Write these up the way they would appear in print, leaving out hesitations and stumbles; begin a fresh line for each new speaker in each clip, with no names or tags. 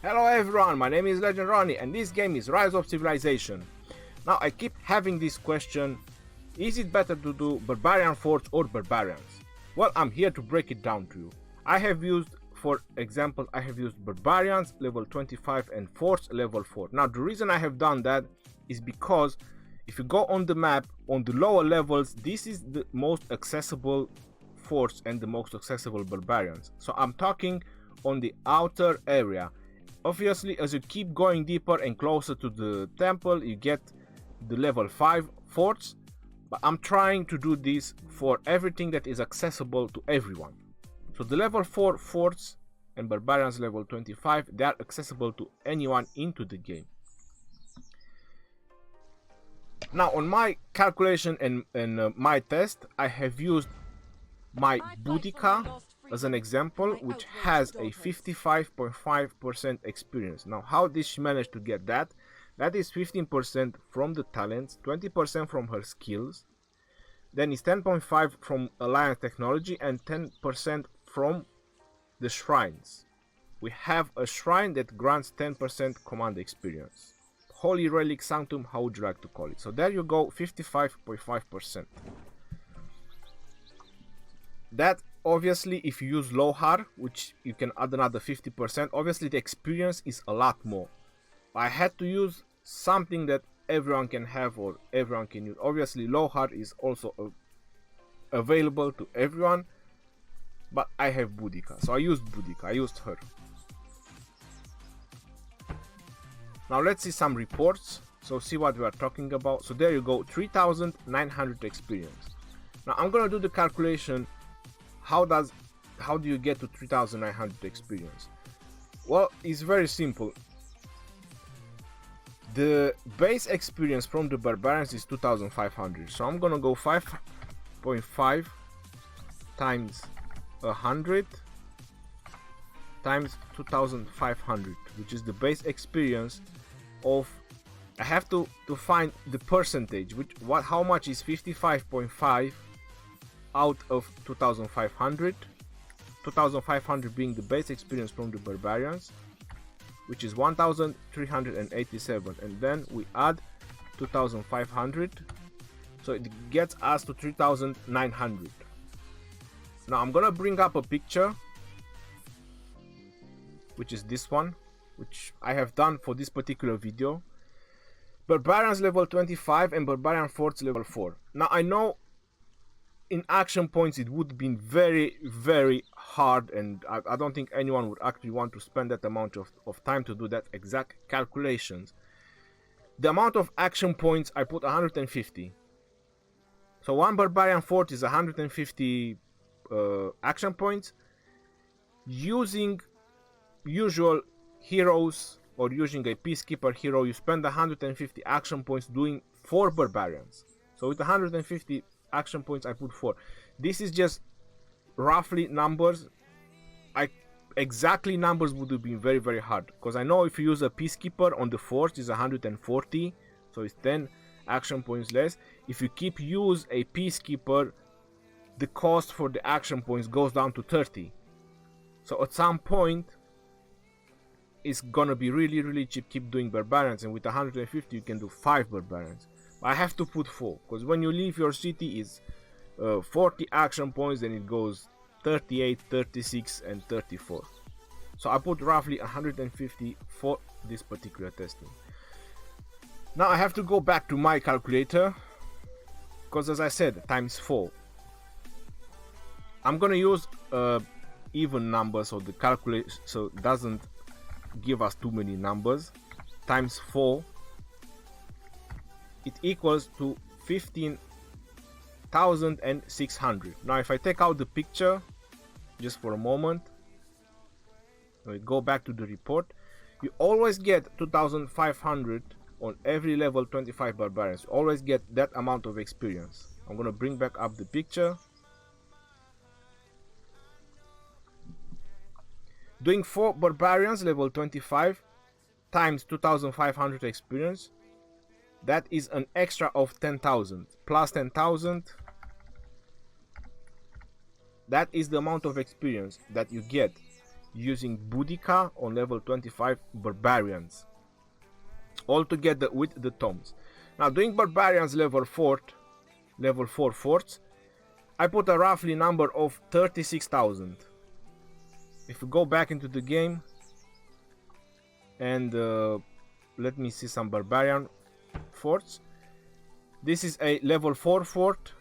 Hello everyone, my name is Legend Ronnie and this game is Rise of Civilization. Now I keep having this question, is it better to do Barbarian Forts or Barbarians? Well, I'm here to break it down to you. I have used, for example, Barbarians level 25 and Forts level 4. Now the reason I have done that is because if you go on the map, on the lower levels, this is the most accessible Forts and the most accessible Barbarians. So I'm talking on the outer area. Obviously, as you keep going deeper and closer to the temple, you get the level 5 forts, but I'm trying to do this for everything that is accessible to everyone. So the level 4 forts and Barbarians level 25, they are accessible to anyone into the game. Now on my calculation and my test, I have used my Boudica as an example, which has a 55.5% experience. Now how did she manage to get that? That is 15% from the talents, 20% from her skills, then is 10.5 from alliance technology and 10% from the shrines. We have a shrine that grants 10% command experience. Holy Relic Sanctum, how would you like to call it? So there you go, 55.5%. That obviously, if you use Lohar, which you can add another 50%, obviously the experience is a lot more. I had to use something that everyone can have or everyone can use. Obviously Lohar is also available to everyone, but I have Boudica, so I used Boudica, I used her. Now let's see some reports, so see what we are talking about. So there you go, 3900 experience. Now I'm gonna do the calculation. How do you get to 3900 experience? Well, it's very simple. The base experience from the Barbarians is 2500, so I'm gonna go 5.5 times 100 times 2500, which is the base experience of, I have to find the percentage, how much is 55.5 out of 2500, 2500 being the base experience from the Barbarians, which is 1387, and then we add 2500, so it gets us to 3900. Now I'm gonna bring up a picture, which is this one, which I have done for this particular video. Barbarians level 25 and Barbarian Forts level 4. Now I know in action points it would be very hard, and I don't think anyone would actually want to spend that amount of time to do that exact calculations. The amount of action points, I put 150. So one Barbarian Fort is 150 action points. Using usual heroes or using a peacekeeper hero, you spend 150 action points doing 4 Barbarians. So with 150 action points, I put 4. This is just roughly numbers. Exactly numbers would have been very hard, because I know if you use a peacekeeper on the force is 140, so it's 10 action points less. If you use a peacekeeper, the cost for the action points goes down to 30. So at some point it's gonna be really cheap keep doing Barbarians, and with 150 you can do 5 Barbarians. I have to put 4, because when you leave your city is 40 action points, then it goes 38, 36 and 34. So I put roughly 150 for this particular testing. Now I have to go back to my calculator, because as I said, times 4. I'm gonna use even numbers, so the calculate so it doesn't give us too many numbers. Times 4, it equals to 15,600. Now if I take out the picture just for a moment, we go back to the report, you always get 2500 on every level 25 Barbarians. You always get that amount of experience. I'm gonna bring back up the picture. Doing 4 Barbarians level 25 times 2500 experience, that is an extra of 10,000 plus 10,000. That is the amount of experience that you get using Boudica on level 25 barbarians, all together with the tomes. Now doing barbarians level 4 forts, I put a roughly number of 36,000. If we go back into the game and let me see some barbarian forts. This is a level 4 fort,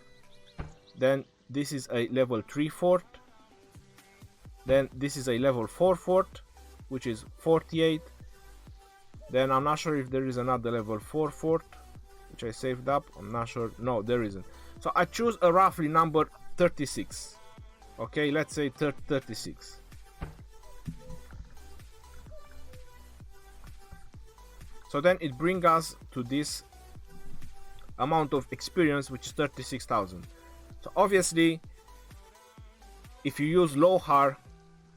then this is a level 3 fort, then this is a level 4 fort, which is 48. Then I'm not sure if there is another level 4 fort which I saved up. I'm not sure. No, there isn't. So I choose a roughly number 36. Okay, let's say 36. So then it brings us to this amount of experience, which is 36,000. So obviously, if you use Lohar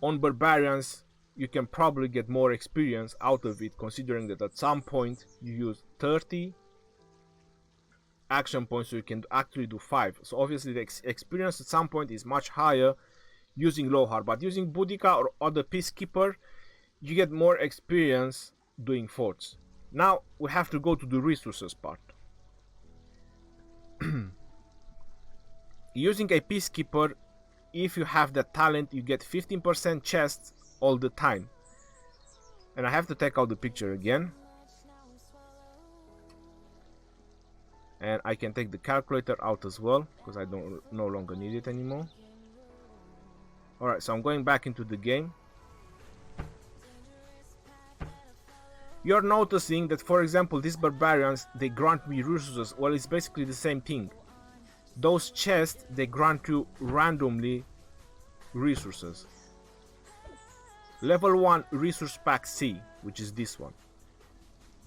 on barbarians, you can probably get more experience out of it, considering that at some point you use 30 action points, so you can actually do 5. So obviously the experience at some point is much higher using Lohar, but using Boudica or other Peacekeeper, you get more experience doing forts. Now we have to go to the resources part. Using a Peacekeeper, if you have that talent, you get 15% chests all the time. And I have to take out the picture again. And I can take the calculator out as well, because I don't no longer need it anymore. Alright, so I'm going back into the game. You're noticing that, for example, these barbarians, they grant me resources. Well, it's basically the same thing. Those chests, they grant you randomly resources. Level 1 resource pack C, which is this one.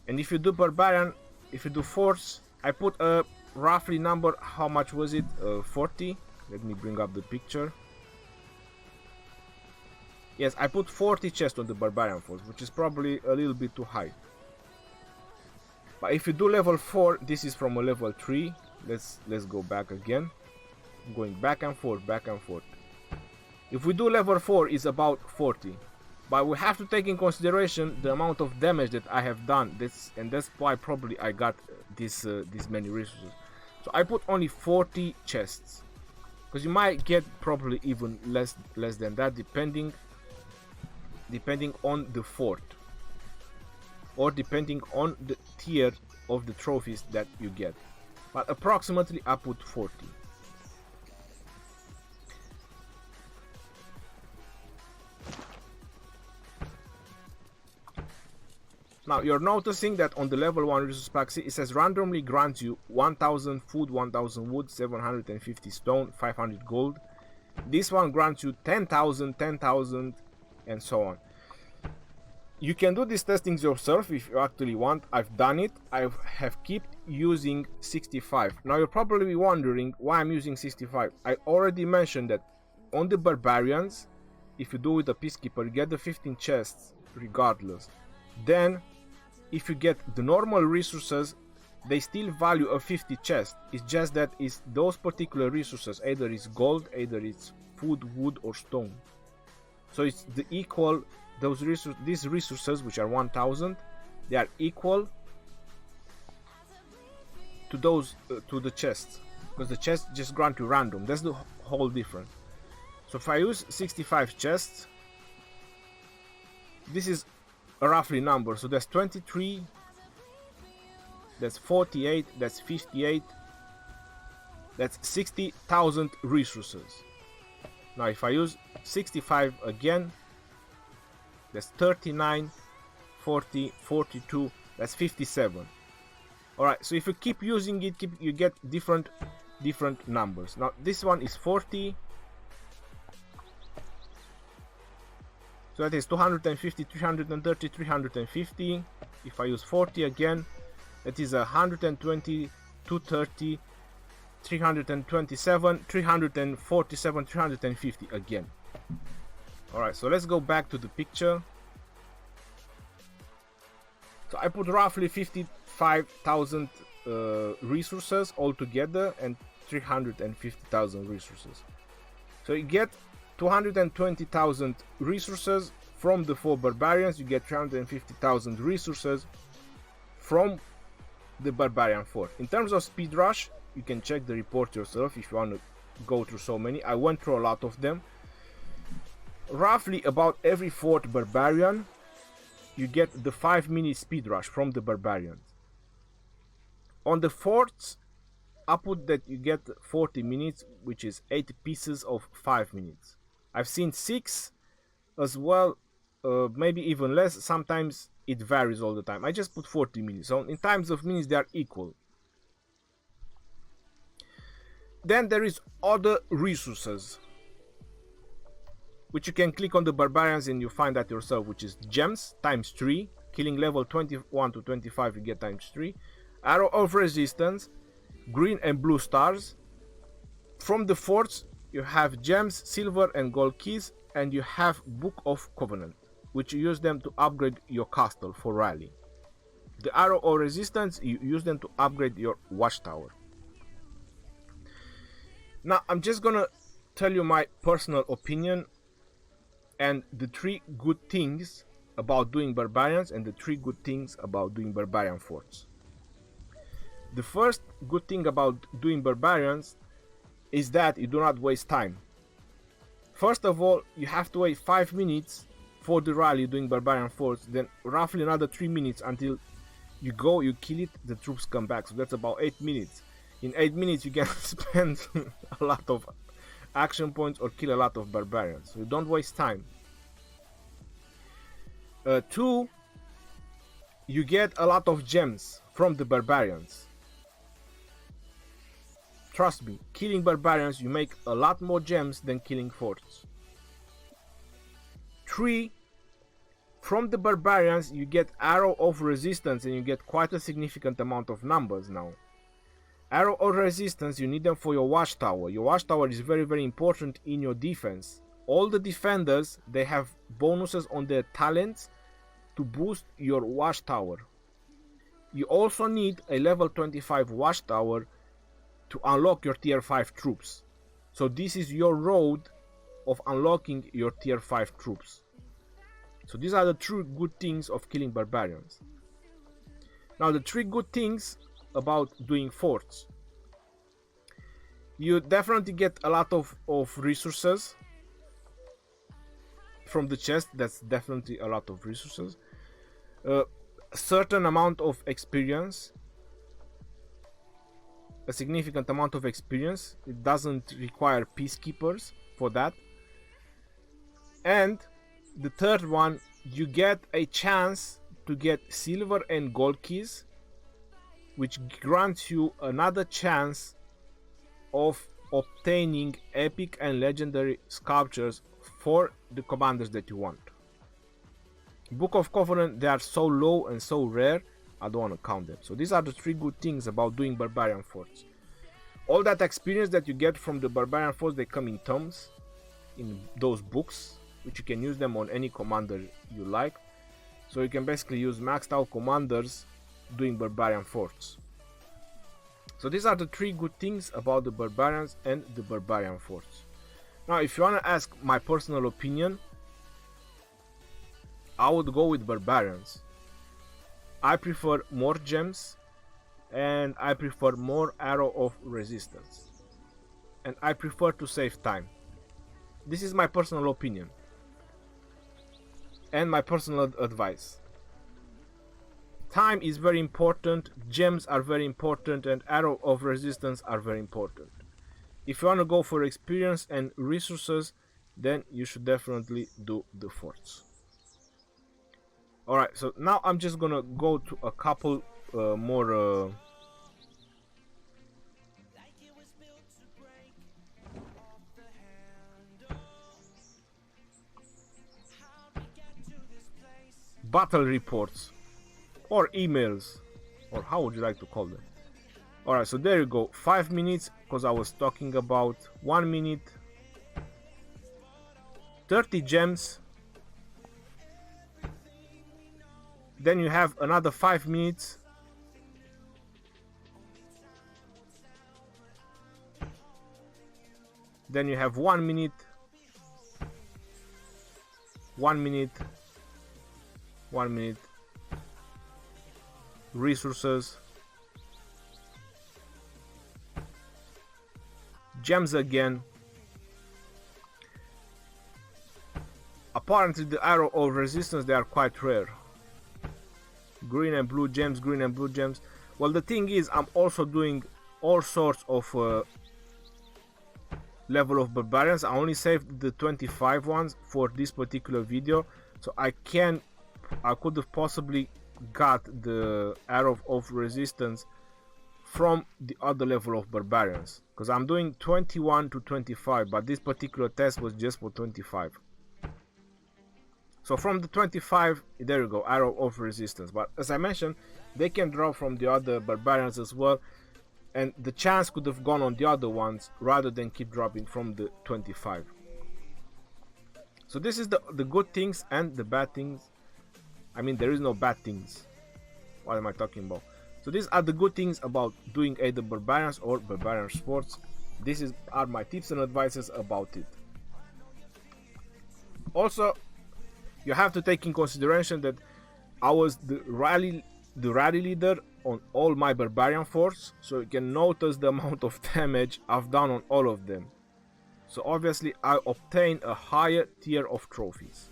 And if you do barbarian, if you do force, I put a roughly number. How much was it? 40. Let me bring up the picture. Yes, I put 40 chests on the barbarian force, which is probably a little bit too high. But if you do level 4, this is from a level 3. Let's go back again. I'm going back and forth, back and forth. If we do level 4, it's about 40. But we have to take in consideration the amount of damage that I have done. And that's why probably I got this many resources. So I put only 40 chests, because you might get probably even less than that, depending on the fort, or depending on the tier of the trophies that you get. But approximately I put 40. Now you're noticing that on the level 1 resource pack C, it says randomly grants you 1000 food, 1000 wood, 750 stone, 500 gold. This one grants you 10,000, 10,000, and so on. You can do these testings yourself if you actually want. I've done it. I have kept using 65. Now you're probably wondering why I'm using 65. I already mentioned that on the barbarians, if you do with a Peacekeeper, you get the 15 chests regardless. Then if you get the normal resources, they still value a 50 chest. It's just that it's those particular resources, either it's gold, either it's food, wood, or stone. So it's the equal, these resources, which are 1000, they are equal to those to the chests, because the chests just grant you random. That's the whole difference. So if I use 65 chests, this is a roughly number. So that's 23, that's 48, that's 58, that's 60,000 resources. Now if I use 65 again, that's 39, 40, 42, that's 57. Alright, so if you keep using it, you get different numbers. Now this one is 40. So that is 250, 330, 350. If I use 40 again, that is 120, 230, 327, 347, 350 again. Alright, so let's go back to the picture. So I put roughly 55,000 resources altogether and 350,000 resources. So you get 220,000 resources From the 4 barbarians you get 350,000 resources from the barbarian fort. In terms of speed rush, you can check the report yourself if you want to go through so many. I went through a lot of them. Roughly about every 4th barbarian you get the 5-minute speed rush from the barbarians. On the forts, I put that you get 40 minutes, which is 8 pieces of 5 minutes. I've seen 6 as well, maybe even less. Sometimes it varies all the time. I just put 40 minutes. So in times of minutes they are equal. Then there is other resources, which you can click on the barbarians and you find that yourself, which is gems times 3, killing level 21 to 25 you get times 3, arrow of resistance, green and blue stars. From the forts you have gems, silver and gold keys, and you have Book of Covenant, which you use them to upgrade your castle for rally. The arrow of resistance, you use them to upgrade your watchtower. Now I'm just gonna tell you my personal opinion and the 3 good things about doing barbarians and the 3 good things about doing barbarian forts. The first good thing about doing barbarians is that you do not waste time. First of all, you have to wait 5 minutes for the rally doing barbarian forts, then roughly another 3 minutes until you go, you kill it, the troops come back. So that's about 8 minutes. In 8 minutes you can spend a lot of action points or kill a lot of barbarians. So you don't waste time. 2, you get a lot of gems from the barbarians. Trust me, killing barbarians you make a lot more gems than killing forts. 3, from the barbarians you get arrow of resistance and you get quite a significant amount of numbers now. Arrow of resistance, you need them for your watchtower. Your watchtower is very, very important in your defense. All the defenders, they have bonuses on their talents to boost your watchtower. You also need a level 25 watchtower to unlock your tier 5 troops. So this is your road of unlocking your tier 5 troops. So these are the 3 good things of killing barbarians. Now the 3 good things about doing forts. You definitely get a lot of resources from the chest. That's definitely a lot of resources. A certain amount of experience, a significant amount of experience. It doesn't require peacekeepers for that. And the third one, you get a chance to get silver and gold keys, which grants you another chance of obtaining epic and legendary sculptures for the commanders that you want. Book of Covenant, they are so low and so rare, I don't want to count them. So these are the 3 good things about doing barbarian forts. All that experience that you get from the barbarian forts, they come in tomes, in those books, which you can use them on any commander you like. So you can basically use maxed out commanders doing barbarian forts. So these are the 3 good things about the barbarians and the barbarian forts. Now if you want to ask my personal opinion, I would go with barbarians. I prefer more gems and I prefer more arrow of resistance. And I prefer to save time. This is my personal opinion and my personal advice. Time is very important, gems are very important, and arrow of resistance are very important. If you want to go for experience and resources, then you should definitely do the forts. Alright, so now I'm just gonna go to a couple more battle reports or emails, or how would you like to call them. Alright, so there you go, 5 minutes, because I was talking about 1 minute, 30 gems, then you have another 5 minutes, then you have 1 minute, 1 minute, resources, gems again. Apparently the arrow of resistance, they are quite rare. Green and blue gems, green and blue gems. Well, the thing is, I'm also doing all sorts of level of barbarians. I only saved the 25 ones for this particular video, so I could have possibly got the arrow of resistance from the other level of barbarians, because I'm doing 21 to 25, but this particular test was just for 25. So from the 25, there you go, arrow of resistance. But as I mentioned, they can drop from the other barbarians as well, and the chance could have gone on the other ones rather than keep dropping from the 25. So this is the good things and the bad things. I mean, there is no bad things. What am I talking about? So these are the good things about doing either barbarians or barbarian sports. These are my tips and advices about it. Also, you have to take in consideration that I was the rally leader on all my barbarian forts, so you can notice the amount of damage I've done on all of them. So obviously I obtained a higher tier of trophies.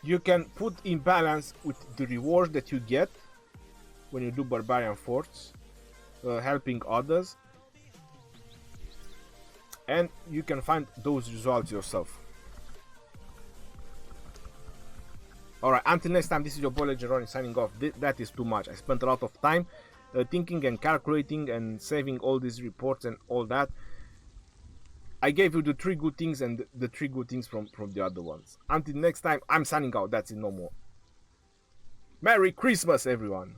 You can put in balance with the rewards that you get when you do barbarian forts, helping others, and you can find those results yourself. Alright, until next time, this is your boy Legend Ronnie signing off. That is too much. I spent a lot of time thinking and calculating and saving all these reports and all that. I gave you the 3 good things and the 3 good things from the other ones. Until next time, I'm signing out. That's it, no more. Merry Christmas, everyone.